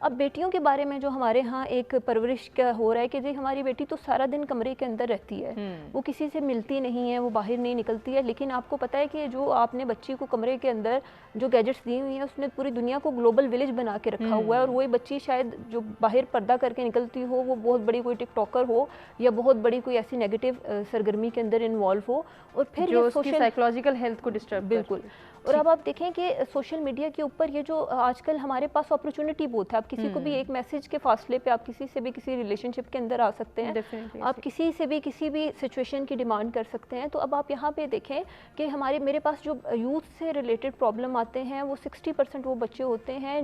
اب بیٹیوں کے بارے میں جو ہمارے ہاں ایک پرورش کا ہو رہا ہے کہ جی ہماری بیٹی تو سارا دن کمرے کے اندر رہتی ہے, وہ کسی سے ملتی نہیں ہے, وہ باہر نہیں نکلتی ہے, لیکن آپ کو پتہ ہے کہ جو آپ نے بچی کو کمرے کے اندر جو گیجٹس دی ہوئی ہیں اس نے پوری دنیا کو گلوبل ولیج بنا کے رکھا ہوا ہے, اور وہی بچی شاید جو باہر پردہ کر کے نکلتی ہو وہ بہت بڑی کوئی ٹک ٹاکر ہو یا بہت بڑی کوئی ایسی نیگیٹو سرگرمی کے اندر انوالو ہو, اور پھر جو یہ اس کی سائیکولوجیکل ہیلتھ کو ڈسٹرب بالکل. اور اب آپ دیکھیں کہ سوشل میڈیا کے اوپر یہ جو آج کل ہمارے پاس اپرچونٹی بہت ہے, آپ کسی کو بھی ایک میسج کے فاصلے پہ آپ کسی سے بھی کسی ریلیشن شپ کے اندر آ سکتے ہیں, آپ کسی سے بھی کسی بھی سچویشن کی ڈیمانڈ کر سکتے ہیں. تو اب آپ یہاں پہ دیکھیں کہ میرے پاس جو یوتھ سے ریلیٹڈ پرابلم آتے ہیں وہ 60% وہ بچے ہوتے ہیں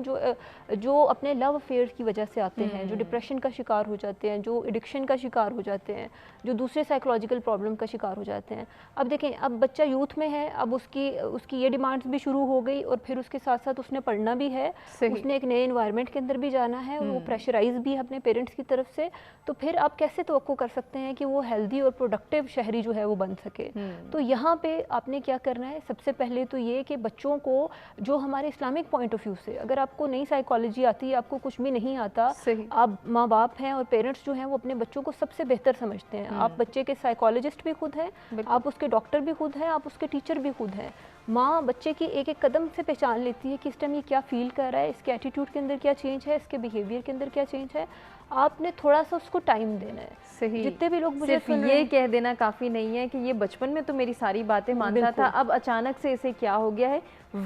جو اپنے لو افیئر کی وجہ سے آتے ہیں, جو ڈپریشن کا شکار ہو جاتے ہیں, جو ایڈکشن کا شکار ہو جاتے ہیں, جو دوسرے سائیکولوجیکل پرابلم کا شکار ہو جاتے ہیں. اب دیکھیں اب بچہ یوتھ میں ہے, اب اس کی یہ ڈیمانڈس بھی شروع ہو گئی, اور پھر اس کے ساتھ ساتھ اس نے پڑھنا بھی ہے, اس نے ایک نئے انوائرمنٹ کے اندر بھی جانا ہے, اور وہ پریشرائز بھی ہے اپنے پیرنٹس کی طرف سے. تو پھر آپ کیسے توقع کر سکتے ہیں کہ وہ ہیلدی اور پروڈکٹیو شہری جو ہے وہ بن سکے؟ تو یہاں پہ آپ نے کیا کرنا ہے, سب سے پہلے تو یہ کہ بچوں کو جو ہمارے اسلامک پوائنٹ آف ویو سے, اگر آپ کو نئی سائیکالوجی آتی ہے, آپ کو کچھ بھی نہیں آتا, آپ ماں باپ ہیں اور پیرنٹس جو ہیں وہ اپنے بچوں کو سب سے بہتر سمجھتے ہیں. آپ بچے کے سائیکالوجسٹ بھی خود ہیں, آپ اس کے ڈاکٹر بھی خود ہیں, آپ اس کے ٹیچر بھی خود ہیں. ماں بچے کی ایک ایک قدم سے پہچان لیتی ہے کہ اس ٹائم یہ کیا فیل کر رہا ہے, اس کے ایٹیٹیوڈ کے اندر کیا چینج ہے, اس کے بیہیویئر کے اندر کیا چینج ہے. آپ نے تھوڑا سا اس کو ٹائم دینا ہے. صحیح. جتنے بھی لوگ مجھے صرف یہ کہہ دینا کافی نہیں ہے کہ یہ بچپن میں تو میری ساری باتیں مانتا تھا, اب اچانک سے اسے کیا ہو گیا ہے,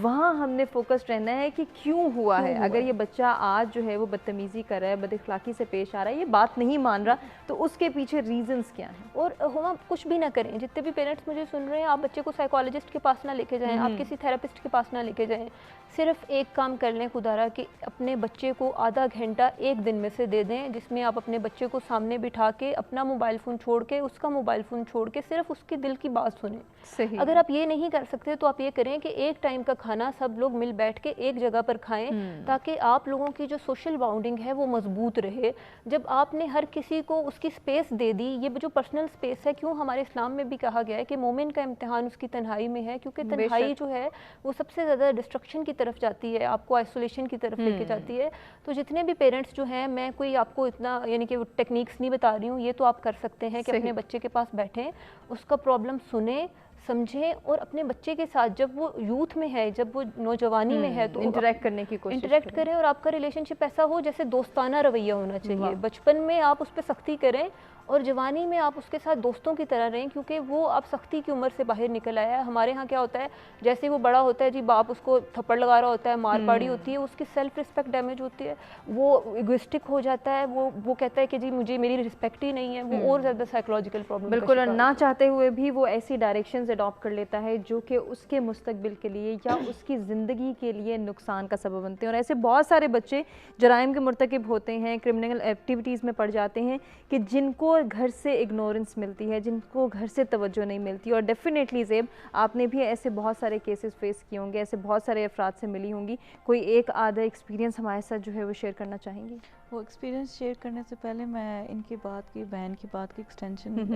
وہاں ہم نے فوکس رہنا ہے کہ کیوں ہوا ہے. اگر یہ بچہ آج جو ہے وہ بدتمیزی کر رہا ہے, بد اخلاقی سے پیش آ رہا ہے, یہ بات نہیں مان رہا, تو اس کے پیچھے ریزنز کیا ہیں. اور ہم کچھ بھی نہ کریں, جتنے بھی پیرنٹس مجھے سن رہے ہیں, آپ بچے کو سائیکالوجسٹ کے پاس نہ لے کے جائیں, آپ کسی تھراپسٹ کے پاس نہ لے کے جائیں. صرف ایک کام کر لیں خدا را کہ اپنے بچے کو آدھا گھنٹہ ایک دن میں سے دے دیں, جس میں آپ اپنے بچے کو سامنے بٹھا کے اپنا موبائل فون چھوڑ کے, اس کا موبائل فون چھوڑ کے صرف اس کے دل کی بات سنیں. صحیح. اگر آپ یہ نہیں کر سکتے تو آپ یہ کریں کہ ایک ٹائم کا کھانا سب لوگ مل بیٹھ کے ایک جگہ پر کھائیں, تاکہ آپ لوگوں کی جو سوشل باؤنڈنگ ہے وہ مضبوط رہے. جب آپ نے ہر کسی کو اس کی سپیس دے دی, یہ جو پرسنل سپیس ہے, کیوں ہمارے اسلام میں بھی کہا گیا ہے کہ مومن کا امتحان اس کی تنہائی میں ہے, کیونکہ تنہائی جو ہے وہ سب سے زیادہ ڈسٹرکشن کی طرف جاتی ہے, آپ کو آئسولیشن کی طرف لے کے جاتی ہے. تو جتنے بھی پیرنٹس جو ہیں, میں کوئی آپ کو اتنا یعنی کہ ٹیکنیکس نہیں بتا رہی ہوں, یہ تو آپ کر سکتے ہیں کہ اپنے بچے کے پاس بیٹھیں, اس کا پرابلم سنیں, سمجھیں, اور اپنے بچے کے ساتھ جب وہ یوتھ میں ہے, جب وہ نوجوانی میں ہے, تو انٹریکٹ کرنے کی کوشش انٹریکٹ کریں, اور آپ کا ریلیشن شپ ایسا ہو جیسے دوستانہ رویہ ہونا چاہیے. بچپن میں آپ اس پہ سختی کریں, اور جوانی میں آپ اس کے ساتھ دوستوں کی طرح رہیں, کیونکہ وہ آپ سختی کی عمر سے باہر نکل آیا ہے. ہمارے ہاں کیا ہوتا ہے, جیسے وہ بڑا ہوتا ہے جی باپ اس کو تھپڑ لگا رہا ہوتا ہے, مار پاڑی ہوتی ہے, اس کی سیلف رسپیکٹ ڈیمیج ہوتی ہے, وہ ایگوئسٹک ہو جاتا ہے, وہ کہتا ہے کہ جی مجھے میری رسپیکٹ ہی نہیں ہے, وہ اور زیادہ سائیکولوجیکل پرابلم. بالکل, اور نہ چاہتے ہوئے بھی وہ ایسی ڈائریکشنز اڈاپٹ کر لیتا ہے جو کہ اس کے مستقبل کے لیے یا اس کی زندگی کے لیے نقصان کا سبب بنتے ہیں. اور ایسے بہت سارے بچے جرائم کے مرتکب ہوتے ہیں, کرمنل ایکٹیویٹیز میں پڑ جاتے ہیں, کہ جن کو گھر سے اگنورنس ملتی ہے, جن کو گھر سے توجہ نہیں ملتی. اور ڈیفینیٹلی زیب, آپ نے بھی ایسے بہت سارے کیسز فیس کیے ہوں گے, ایسے بہت سارے افراد سے ملی ہوں گی, کوئی ایک آدھا ایکسپیرینس ہمارے ساتھ جو ہے وہ شیئر کرنا چاہیں گی؟ وہ ایکسپیرینس شیئر کرنے سے پہلے میں ان کی بات کی, بہن کی بات کی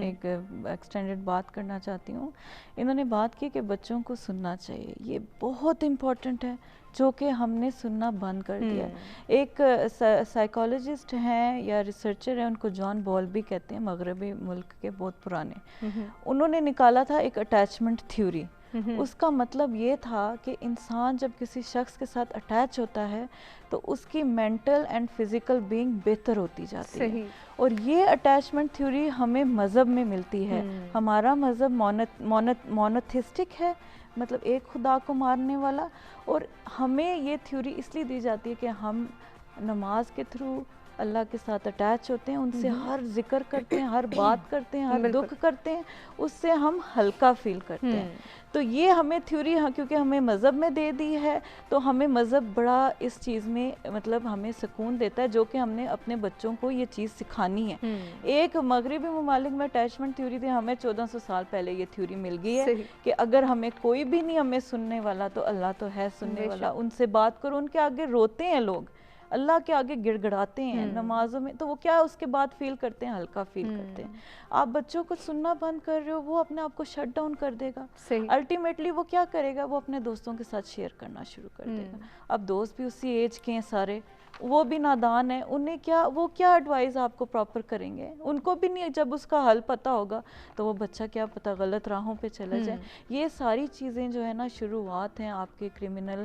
ایک ایکسٹینڈڈ بات کرنا چاہتی ہوں. انہوں نے بات کی کہ بچوں کو سننا چاہیے, یہ بہت امپورٹنٹ ہے جو کہ ہم نے سننا بند کر دیا. ایک سائیکالوجسٹ ہیں یا ریسرچر ہیں, ان کو جان بال بھی کہتے ہیں, مغربی ملک کے بہت پرانے. انہوں نے نکالا تھا ایک اٹیچمنٹ تھیوری. اس کا مطلب یہ تھا کہ انسان جب کسی شخص کے ساتھ اٹیچ ہوتا ہے تو اس کی مینٹل اینڈ فزیکل بینگ بہتر ہوتی جاتی ہے. اور یہ اٹیچمنٹ تھیوری ہمیں مذہب میں ملتی ہے. ہمارا مذہب مونوتھسٹک ہے, مطلب ایک خدا کو ماننے والا, اور ہمیں یہ تھیوری اس لیے دی جاتی ہے کہ ہم نماز کے تھرو اللہ کے ساتھ اٹیچ ہوتے ہیں, ان سے ہر ذکر کرتے ہیں, ہر بات کرتے ہیں, ہر دکھ کرتے ہیں, اس سے ہم ہلکا فیل کرتے ہیں. تو یہ ہمیں تھیوری, کیونکہ ہمیں مذہب میں دے دی ہے, تو ہمیں مذہب بڑا اس چیز میں مطلب ہمیں سکون دیتا ہے, جو کہ ہم نے اپنے بچوں کو یہ چیز سکھانی ہے. ایک مغربی ممالک میں اٹیچمنٹ تھیوری تھی, ہمیں 1400 سال پہلے یہ تھیوری مل گئی ہے کہ اگر ہمیں کوئی بھی نہیں ہمیں سننے والا تو اللہ تو ہے سننے والا. ان سے بات کرو, ان کے آگے روتے ہیں لوگ, اللہ کے آگے گڑ گڑاتے ہیں نمازوں میں, تو وہ کیا اس کے بعد فیل کرتے ہیں, ہلکا فیل کرتے ہیں. آپ بچوں کو سننا بند کر رہے ہو, وہ اپنے آپ کو شٹ ڈاؤن کر دے گا. الٹیمیٹلی وہ کیا کرے گا, وہ اپنے دوستوں کے ساتھ شیئر کرنا شروع کر دے گا. اب دوست بھی اسی ایج کے ہیں سارے, وہ بھی نادان ہے, انہیں کیا, وہ کیا ایڈوائز آپ کو پراپر کریں گے, ان کو بھی نہیں, جب اس کا حل پتہ ہوگا تو وہ بچہ کیا پتہ غلط راہوں پہ چلا جائے. یہ ساری چیزیں جو ہے نا شروعات ہیں آپ کے کرمنل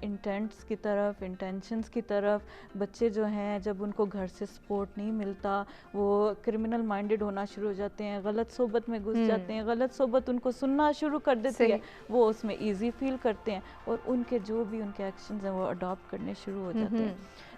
انٹینٹس کی طرف, انٹینشنس کی طرف. بچے جو ہیں جب ان کو گھر سے سپورٹ نہیں ملتا وہ کرمنل مائنڈڈ ہونا شروع ہو جاتے ہیں, غلط صحبت میں گھس جاتے ہیں, غلط صحبت ان کو سننا شروع کر دیتی ہے, وہ اس میں ایزی فیل کرتے ہیں اور ان کے جو بھی ان کے ایکشنز ہیں وہ اڈاپٹ کرنے شروع ہو جاتے ہیں.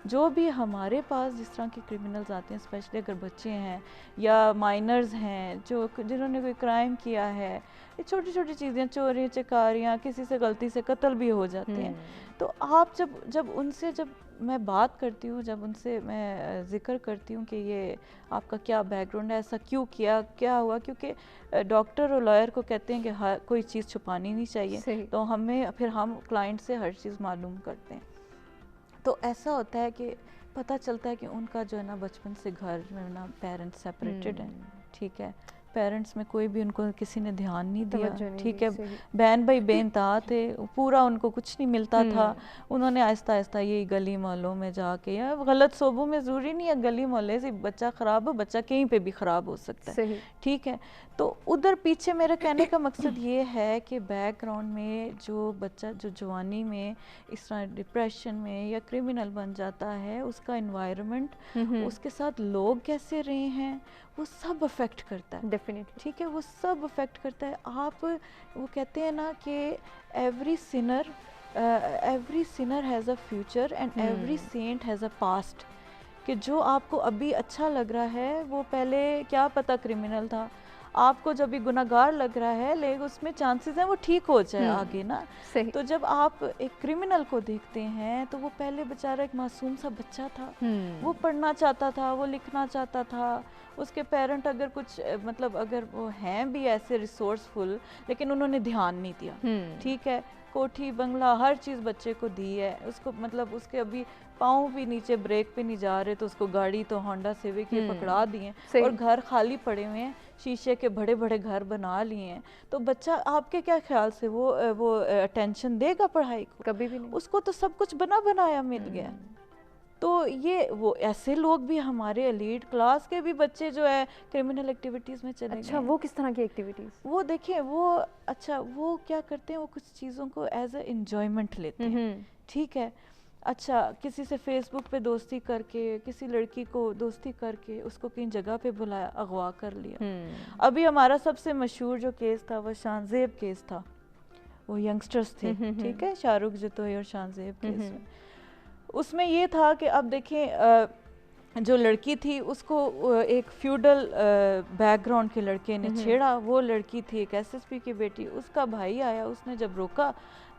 جو بھی ہمارے پاس جس طرح کے کرمنلز آتے ہیں, اسپیشلی اگر بچے ہیں یا مائنرز ہیں جنہوں نے کوئی کرائم کیا ہے, یہ چھوٹی چھوٹی چیزیں, چوری چکاریاں, کسی سے غلطی سے قتل بھی ہو جاتے ہیں. تو آپ جب ان سے جب میں بات کرتی ہوں, جب ان سے میں ذکر کرتی ہوں کہ یہ آپ کا کیا بیک گراؤنڈ ہے, ایسا کیوں کیا, کیا ہوا, کیونکہ ڈاکٹر اور لائر کو کہتے ہیں کہ کوئی چیز چھپانی نہیں چاہیے, تو پھر ہم کلائنٹ سے ہر چیز معلوم کرتے ہیں. تو ایسا ہوتا ہے کہ پتہ چلتا ہے کہ ان کا جو ہے نا بچپن سے گھر میں نا پیرنٹس سیپریٹڈ ہیں, ٹھیک ہے, پیرنٹس میں کوئی بھی ان کو کسی نے دھیان نہیں دیا, ٹھیک ہے, بہن بھائی بے انتہا تھے, پورا ان کو کچھ نہیں ملتا تھا. انہوں نے آہستہ آہستہ یہی گلی محلوں میں جا کے, یا غلط صوبوں میں, ضروری نہیں ہے گلی محلے سے بچہ خراب ہو, بچہ کہیں پہ بھی خراب ہو سکتا ہے, ٹھیک ہے. تو ادھر پیچھے میرا کہنے کا مقصد یہ ہے کہ بیک گراؤنڈ میں جو بچہ جو جوانی میں اس طرح ڈپریشن میں یا کرمنل بن جاتا ہے, اس کا انوائرمنٹ, اس کے ساتھ لوگ کیسے رہے ہیں, وہ سب افیکٹ کرتا ہے, ڈیفینیٹلی, ٹھیک ہے, وہ سب افیکٹ کرتا ہے. آپ وہ کہتے ہیں نا کہ every sinner has a future and every saint has a past, کہ جو آپ کو ابھی اچھا لگ رہا ہے وہ پہلے کیا پتہ کرمنل تھا. آپ کو جب بھی گناہ گار لگ رہا ہے لیکن اس میں چانسز ہیں وہ ٹھیک ہو جائے آگے نا. تو جب آپ ایک کرمنل کو دیکھتے ہیں تو وہ پہلے بیچارہ ایک معصوم سا بچہ تھا, وہ پڑھنا چاہتا تھا, وہ لکھنا چاہتا تھا, اس کے پیرنٹ اگر کچھ مطلب اگر وہ ہیں بھی ایسے ریسورسفل لیکن انہوں نے دھیان نہیں دیا, ٹھیک ہے, کوٹھی بنگلہ ہر چیز بچے کو دی ہے, اس کو مطلب اس کے ابھی پاؤں بھی نیچے بریک پہ نہیں جا رہے تو اس کو گاڑی تو ہونڈا سیوک کے پکڑا دیے اور گھر خالی پڑے ہوئے ہیں, شیشے کے بڑے بڑے گھر بنا لیے ہیں. تو بچہ آپ کے کیا خیال سے وہ اٹینشن دے گا پڑھائی کو؟ کبھی بھی نہیں. اس کو تو سب کچھ بنا بنایا مل گیا. تو یہ وہ ایسے لوگ بھی ہمارے ایلیٹ کلاس کے بھی بچے جو ہے کرمنل ایکٹیویٹیز میں چلے گئے. اچھا, وہ کس طرح کی ایکٹیویٹیز؟ وہ دیکھیں وہ کیا کرتے ہیں, وہ کچھ چیزوں کو ایز اے انجوائمنٹ لیتے ہیں, ٹھیک ہے. اچھا, کسی سے فیس بک پہ دوستی کر کے, کسی لڑکی کو دوستی کر کے اس کو کہیں جگہ پہ بلایا, اغوا کر لیا. ابھی ہمارا سب سے مشہور جو کیس تھا وہ شان زیب کیس تھا, وہ ینگسٹرز تھے, ٹھیک ہے, شاہ رخ جتوئی اور شان زیب کیس میں. اس میں یہ تھا کہ اب دیکھیں جو لڑکی تھی اس کو ایک فیوڈل بیک گراؤنڈ کے لڑکے نے چھیڑا. وہ لڑکی تھی ایک ایس ایس پی کی بیٹی, اس کا بھائی آیا, اس نے جب روکا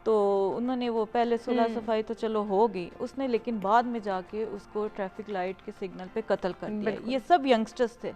تو انہوں نے وہ پہلے صلح صفائی تو چلو ہو گئی, اس نے لیکن بعد میں جا کے اس کو ٹریفک لائٹ کے سگنل پہ قتل کر دیا. یہ سب ینگسٹرز تھے,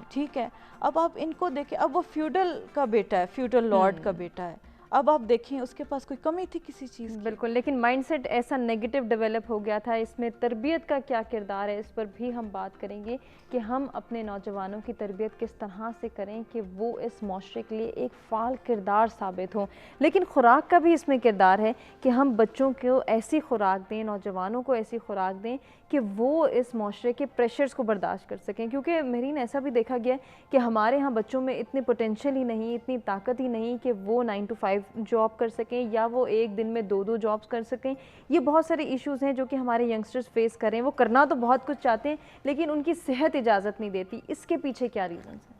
ٹھیک ہے. اب آپ ان کو دیکھیں, اب وہ فیوڈل کا بیٹا ہے, فیوڈل لارڈ کا بیٹا ہے, اب آپ دیکھیں اس کے پاس کوئی کمی تھی کسی چیز کی؟ بالکل, لیکن مائنڈ سیٹ ایسا نیگیٹو ڈیولپ ہو گیا تھا. اس میں تربیت کا کیا کردار ہے, اس پر بھی ہم بات کریں گے کہ ہم اپنے نوجوانوں کی تربیت کس طرح سے کریں کہ وہ اس معاشرے کے لیے ایک فعال کردار ثابت ہوں. لیکن خوراک کا بھی اس میں کردار ہے کہ ہم بچوں کو ایسی خوراک دیں, نوجوانوں کو ایسی خوراک دیں کہ وہ اس معاشرے کے پریشرز کو برداشت کر سکیں. کیونکہ مہرین ایسا بھی دیکھا گیا ہے کہ ہمارے ہاں بچوں میں اتنے پوٹینشیل ہی نہیں, اتنی طاقت ہی نہیں کہ وہ 9 to 5 جاب کر سکیں یا وہ ایک دن میں 2 جابز کر سکیں. یہ بہت سارے ایشوز ہیں جو کہ ہمارے ینگسٹرز فیس کریں. وہ کرنا تو بہت کچھ چاہتے ہیں لیکن ان کی صحت اجازت نہیں دیتی. اس کے پیچھے کیا ریزنز ہیں؟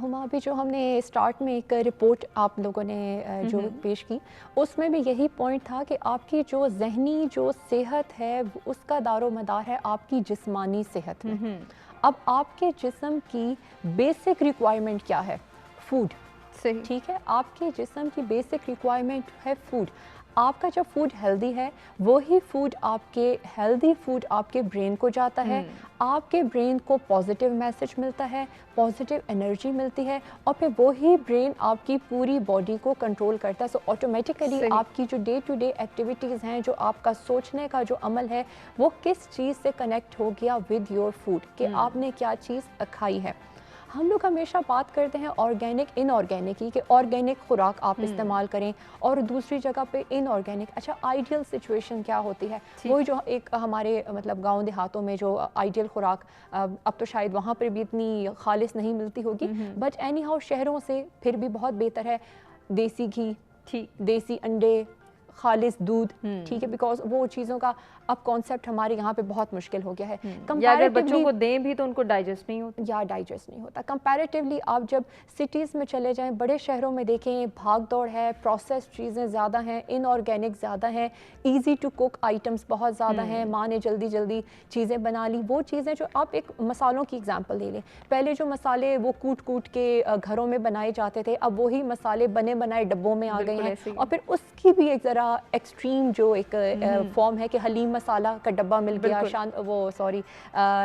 ہما ابھی جو ہم نے اسٹارٹ میں ایک رپورٹ آپ لوگوں نے جو پیش کی, اس میں بھی یہی پوائنٹ تھا کہ آپ کی جو ذہنی جو صحت ہے اس کا دار و مدار ہے آپ کی جسمانی صحت میں. اب آپ کے جسم کی بیسک ریکوائرمنٹ کیا ہے؟ فوڈ, ٹھیک ہے, آپ کے جسم کی بیسک ریکوائرمنٹ ہے فوڈ. آپ کا جب فوڈ ہیلدی ہے وہی فوڈ آپ کے ہیلدی فوڈ آپ کے برین کو جاتا ہے, آپ کے برین کو پازیٹیو میسج ملتا ہے, پازیٹیو انرجی ملتی ہے, اور پھر وہی برین آپ کی پوری باڈی کو کنٹرول کرتا ہے. سو آٹومیٹیکلی آپ کی جو ڈے ٹو ڈے ایکٹیویٹیز ہیں, جو آپ کا سوچنے کا جو عمل ہے, وہ کس چیز سے کنیکٹ ہو گیا ود یور فوڈ, کہ آپ نے کیا چیز کھائی ہے. ہم لوگ ہمیشہ بات کرتے ہیں آرگینک ان آرگینک کی، کہ آرگینک خوراک آپ استعمال کریں، اور دوسری جگہ پہ ان آرگینک. اچھا آئیڈیل سچویشن کیا ہوتی ہے؟ وہ جو ایک ہمارے مطلب گاؤں دیہاتوں میں جو آئیڈیل خوراک، اب تو شاید وہاں پر بھی اتنی خالص نہیں ملتی ہوگی، بٹ اینی ہاؤ شہروں سے پھر بھی بہت بہتر ہے دیسی گھی، دیسی انڈے، خالص دودھ. ٹھیک ہے، بیکاز وہ چیزوں کا اب کانسیپٹ ہمارے یہاں پہ بہت مشکل ہو گیا ہے. یا اگر بچوں کو دیں بھی تو ان کو ڈائجسٹ نہیں ہوتا، ڈائجسٹ نہیں ہوتا. کمپیریٹیولی آپ جب سٹیز میں چلے جائیں، بڑے شہروں میں دیکھیں، بھاگ دوڑ ہے، پروسیس چیزیں زیادہ ہیں، ان آرگینک زیادہ ہیں، ایزی ٹو کوک آئٹمس بہت زیادہ ہیں، ماں نے جلدی جلدی چیزیں بنا لی. وہ چیزیں جو آپ ایک مسالوں کی اگزامپل لے لیں، پہلے جو مسالے وہ کوٹ کوٹ کے گھروں میں بنائے جاتے تھے، اب وہی مسالے بنے بنائے ڈبوں میں آ گئے ہیں. اور پھر اس کی بھی ایک ذرا ایکسٹریم جو ایک فارم ہے کہ حلیم مسالہ کا ڈبہ مل گیا،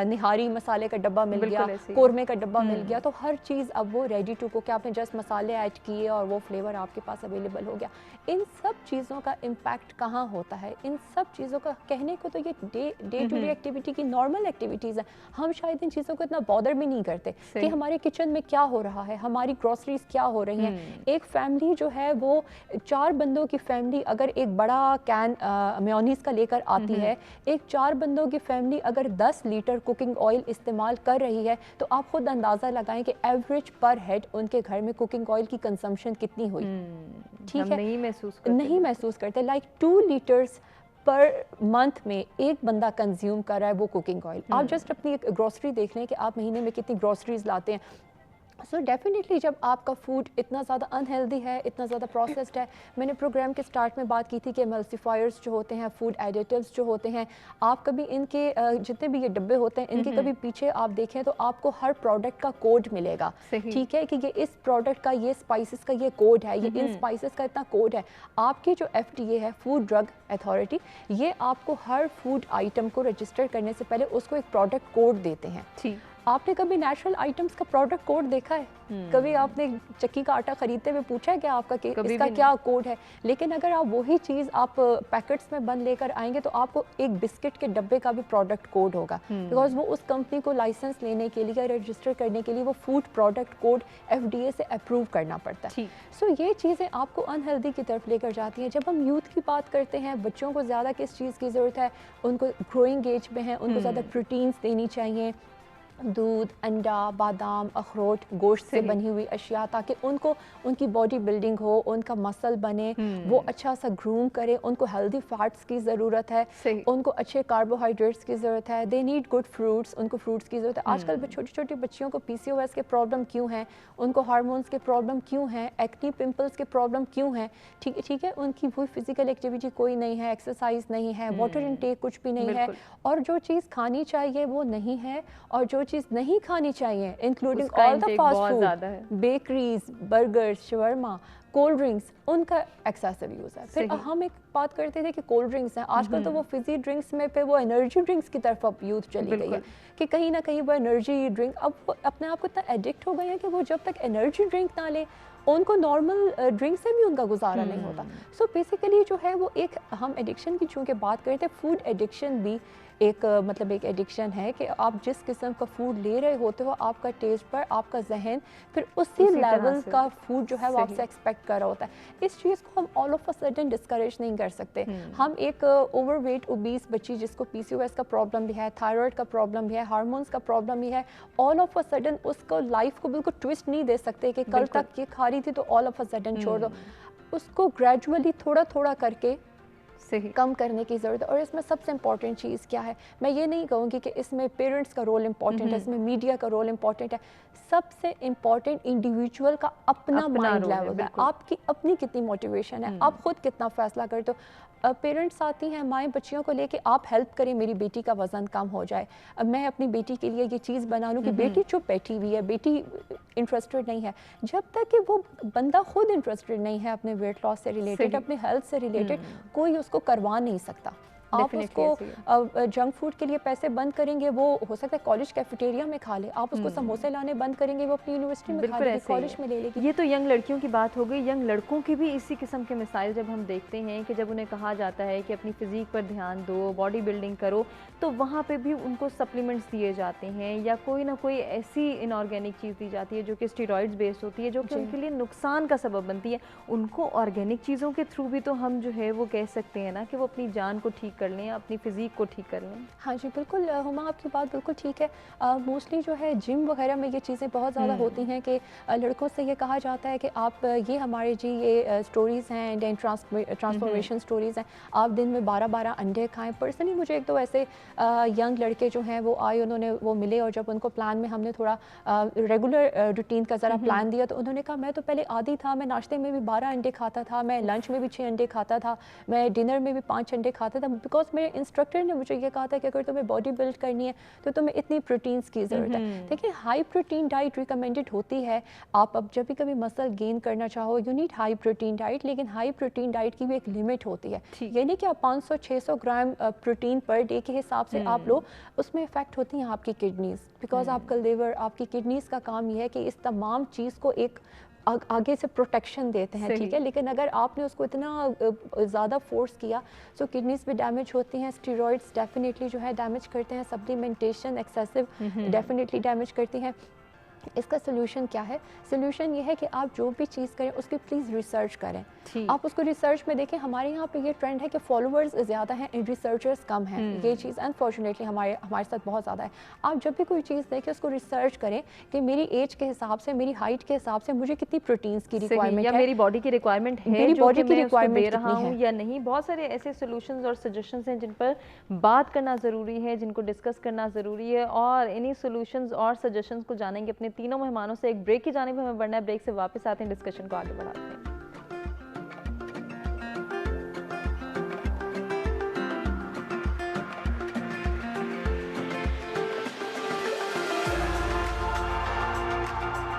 نہاری مسالے کا ڈبہ مل گیا، قورمے کا ڈبہ مل گیا. تو ہر چیز اب وہ ریڈی ٹو کوک، آپ نے جسٹ مسالے ایڈ کیے اور وہ فلیور آپ کے پاس اویلیبل ہو گیا. ان سب چیزوں کا امپیکٹ کہاں ہوتا ہے؟ ان سب چیزوں کا کہنے کو تو یہ ڈے ٹو ڈے ایکٹیویٹی کی نارمل ایکٹیویٹیز ہیں. ہم شاید ان چیزوں کو اتنا بادر بھی نہیں کرتے کہ ہمارے کچن میں کیا ہو رہا ہے، ہماری گروسریز کیا ہو رہی ہیں. ایک فیملی جو ہے وہ 4 بندوں کی فیملی اگر ایک بڑا کین میونیز کا لے کر آتی ہے، ایک 4 بندوں کی فیملی اگر 10 لیٹر کوکنگ آئل استعمال کر رہی ہے، تو آپ خود اندازہ لگائیں کہ ایوریج پر ہیڈ ان کے گھر میں کوکنگ آئل کی کنزمپشن کتنی ہوئی. ٹھیک ہے، نہیں محسوس کرتے. لائک 2 لیٹرز پر منتھ میں ایک بندہ کنزیوم کر رہا ہے وہ کوکنگ آئل. آپ جسٹ اپنی ایک گروسری دیکھ لیں کہ آپ مہینے میں کتنی گروسریز لاتے ہیں. سو ڈیفینیٹلی جب آپ کا فوڈ اتنا زیادہ انہیلدی ہے، اتنا زیادہ پروسیسڈ ہے، میں نے پروگرام کے سٹارٹ میں بات کی تھی کہ ایملسیفائرز جو ہوتے ہیں، فوڈ ایڈیٹیوز جو ہوتے ہیں، آپ کبھی ان کے جتنے بھی یہ ڈبے ہوتے ہیں ان کے کبھی پیچھے آپ دیکھیں تو آپ کو ہر پروڈکٹ کا کوڈ ملے گا. ٹھیک ہے، کہ یہ اس پروڈکٹ کا، یہ اسپائسز کا یہ کوڈ ہے، یہ ان اسپائسز کا اتنا کوڈ ہے. آپ کی جو FDA ہے، فوڈ ڈرگ اتھارٹی، یہ آپ کو ہر فوڈ آئٹم کو رجسٹر کرنے سے پہلے اس کو ایک پروڈکٹ کوڈ دیتے ہیں. آپ نے کبھی نیچرل آئٹمس کا پروڈکٹ کوڈ دیکھا ہے؟ کبھی آپ نے چکی کا آٹا خریدتے ہوئے پوچھا ہے کہ آپ کا اس کا کیا کوڈ ہے؟ لیکن اگر آپ وہی چیز آپ پیکٹس میں بند لے کر آئیں گے تو آپ کو ایک بسکٹ کے ڈبے کا بھی پروڈکٹ کوڈ ہوگا، بیکاز وہ اس کمپنی کو لائسنس لینے کے لیے، رجسٹر کرنے کے لیے وہ فوڈ پروڈکٹ کوڈ FDA سے اپروو کرنا پڑتا ہے. سو یہ چیزیں آپ کو انہیلدی کی طرف لے کر جاتی ہیں. جب ہم یوتھ کی بات کرتے ہیں، بچوں کو زیادہ کس چیز کی ضرورت ہے؟ ان کو گروئنگ ایج میں ہیں، ان کو زیادہ پروٹینز دینی چاہیے، دودھ، انڈا، بادام، اخروٹ، گوشت سے بنی ہوئی اشیاء، تاکہ ان کو ان کی باڈی بلڈنگ ہو، ان کا مسل بنے، وہ اچھا سا گروم کرے. ان کو ہیلدی فیٹس کی ضرورت ہے، ان کو اچھے کاربوہائیڈریٹس کی ضرورت ہے. دے نیڈ گڈ فروٹس، ان کو فروٹس کی ضرورت ہے. آج کل چھوٹی چھوٹی بچیوں کو PCOS کے پرابلم کیوں ہیں؟ ان کو ہارمونس کے پرابلم کیوں ہیں؟ ایکنی پمپلس کے پرابلم کیوں ہیں؟ ٹھیک ہے، ان کی کوئی فزیکل ایکٹیویٹی کوئی نہیں ہے، ایکسرسائز نہیں ہے، واٹر انٹیک کچھ بھی نہیں ہے، اور جو چیز کھانی چاہیے وہ نہیں ہے، اور جو چیز نہیں کھانی چاہیے انکلوڈنگ آل دا فاسٹ فوڈ، بیکریز، برگرز، شاورما، کولڈ ڈرنکس، ان کا ایکسیسو یوز ہے. پھر ہم ایک بات کرتے تھے کہ کولڈ ڈرنکس ہیں، آج کل تو وہ فزی ڈرنکس میں پہ وہ انرجی ڈرنکس کی طرف اب یوتھ چلی گئی ہے کہ کہیں نہ کہیں وہ انرجی ڈرنک اب وہ اپنے آپ کو اتنا ایڈکٹ ہو گئے ہیں کہ وہ جب تک انرجی ڈرنک نہ لیں ان کو نارمل ڈرنک سے بھی ان کا گزارا نہیں ہوتا. سو بیسیکلی جو ہے وہ ایک ہم ایڈکشن کی چونکہ بات کرتے ہیں، فوڈ ایڈکشن بھی ایک مطلب ایک ایڈکشن ہے کہ آپ جس قسم کا فوڈ لے رہے ہوتے ہو، آپ کا ٹیسٹ پر آپ کا ذہن پھر اسی لیول کا فوڈ جو ہے وہ آپ سے ایکسپیکٹ کر رہا ہوتا ہے. اس چیز کو ہم all of a sudden discourage نہیں کر سکتے. ہم ایک اوور ویٹ اوبیس بچی جس کو PCOS کا پرابلم بھی ہے، تھائرائڈ کا پرابلم بھی ہے، ہارمونس کا پرابلم بھی ہے، آل آف اے سڈن اس کو لائف کو بالکل ٹوسٹ نہیں دے سکتے کہ کل تک یہ کھا رہی تھی تو آل آف اے سڈن چھوڑ دو. اس کو گریجولی تھوڑا تھوڑا کر کے کم کرنے کی ضرورت ہے. اور اس میں سب سے امپورٹنٹ چیز کیا ہے؟ میں یہ نہیں کہوں گی کہ اس میں پیرنٹس کا رول امپورٹنٹ ہے، اس میں میڈیا کا رول امپورٹنٹ ہے. سب سے امپورٹنٹ انڈیویجول کا اپنا مائنڈ لیول ہے، آپ کی اپنی کتنی موٹیویشن ہے، آپ خود کتنا فیصلہ کرتے ہو. پیرنٹس آتی ہیں، مائیں بچیوں کو لے کے، آپ ہیلپ کریں میری بیٹی کا وزن کم ہو جائے، میں اپنی بیٹی کے لیے یہ چیز بنا لوں کہ بیٹی چپ بیٹھی ہوئی ہے، بیٹی انٹرسٹڈ نہیں ہے. جب تک کہ وہ بندہ خود انٹرسٹڈ نہیں ہے اپنے ویٹ لاس سے ریلیٹڈ، اپنے ہیلتھ سے ریلیٹڈ، کوئی اس کو کروا نہیں سکتا. آپ اس کو جنک فوڈ کے لیے پیسے بند کریں گے، وہ ہو سکتا ہے کالج کیفیٹیریا میں کھا لے. آپ اس کو سموسے لانے بند کریں گے، وہ اپنی یونیورسٹی میں کھا لے گی، کالج میں لے لے گی. یہ تو ینگ لڑکیوں کی بات ہو گئی. ینگ لڑکوں کی بھی اسی قسم کے مسائل جب ہم دیکھتے ہیں کہ جب انہیں کہا جاتا ہے کہ اپنی فزیک پر دھیان دو، باڈی بلڈنگ کرو، تو وہاں پہ بھی ان کو سپلیمنٹس دیے جاتے ہیں یا کوئی نہ کوئی ایسی انآرگینک چیز دی جاتی ہے جو کہ اسٹیرائڈز بیس ہوتی ہے، جو کہ ان کے لیے نقصان کا سبب بنتی ہے. ان کو آرگینک چیزوں کے تھرو بھی تو ہم جو ہے وہ کہہ سکتے ہیں نا کہ وہ اپنی جان کو ٹھیک کر لیں، اپنی فزیک کو ٹھیک کر لیں. ہاں جی بالکل ہما، آپ کی بات بالکل ٹھیک ہے. موسٹلی جو ہے جم وغیرہ میں یہ چیزیں بہت زیادہ ہوتی ہیں کہ لڑکوں سے یہ کہا جاتا ہے کہ آپ یہ ہمارے جی یہ اسٹوریز ہیں، ٹرانسفارمیشن اسٹوریز ہیں، آپ دن میں 12 انڈے کھائیں. پرسنلی مجھے ایک دو ایسے ینگ لڑکے جو ہیں وہ آئے، انہوں نے وہ ملے، اور جب ان کو پلان میں ہم نے تھوڑا ریگولر روٹین کا ذرا پلان دیا تو انہوں نے کہا میں تو پہلے عادی تھا، میں ناشتے میں بھی 12 انڈے کھاتا تھا، میں لنچ میں بھی 6 انڈے کھاتا تھا، میں ڈنر میں بھی 5 انڈے کھاتا تھا، بیکاز میرے انسٹرکٹر نے مجھے یہ کہا تھا کہ اگر تمہیں باڈی بلڈ کرنی ہے تو تمہیں اتنی پروٹینز کی ضرورت ہے. دیکھیں ہائی پروٹین ڈائٹ ریکمینڈڈ ہوتی ہے. آپ اب جب بھی کبھی مسل گین کرنا چاہو you need high protein diet, لیکن ہائی پروٹین ڈائٹ کی بھی ایک لمٹ ہوتی ہے. یہ نہیں کہ آپ 500-600 گرام پروٹین پر ڈے کے حساب سے آپ لو، اس میں افیکٹ ہوتی ہیں آپ کی کڈنیز، بیکاز آپ کا لیور، آپ کی کڈنیز کا کام یہ ہے کہ اس تمام چیز کو ایک آگے سے پروٹیکشن دیتے ہیں. ٹھیک ہے، لیکن اگر آپ نے اس کو اتنا زیادہ فورس کیا تو کڈنیز بھی ڈیمیج ہوتی ہیں. اسٹیرائڈس ڈیفینیٹلی جو ہے ڈیمیج کرتے ہیں، سپلیمنٹیشن ایکسیسو ڈیفینیٹلی ڈیمیج کرتی ہیں. اس کا سلوشن کیا ہے؟ سلوشن یہ ہے کہ آپ جو بھی چیز کریں اس کی پلیز ریسرچ کریں. آپ اس کو ریسرچ میں دیکھیں. ہمارے یہاں پہ یہ ٹرینڈ ہے کہ فالوورز زیادہ ہیں، ریسرچرز کم ہیں. یہ چیز انفارچونیٹلی ہمارے ساتھ بہت زیادہ ہے. آپ جب بھی کوئی چیز دیکھیں اس کو ریسرچ کریں کہ میری ایج کے حساب سے، میری ہائٹ کے حساب سے مجھے کتنی پروٹینز کی ریکوائرمنٹ ہے، یا میری باڈی کی ریکوائرمنٹ ہے، میری باڈی کی ریکوائرمنٹ دے رہا ہوں یا نہیں. بہت سارے ایسے سولوشنز اور سجیشنز ہیں جن پر بات کرنا ضروری ہے، جن کو ڈسکس کرنا ضروری ہے، اور انہی سولوشنز اور سجیشنز کو جانیں گے اپنے تینوں مہمانوں سے. ایک بریک کی جانب ہمیں بڑھنا ہے، بریک سے واپس آتے ہیں، ڈسکشن کو آگے بڑھاتے ہیں.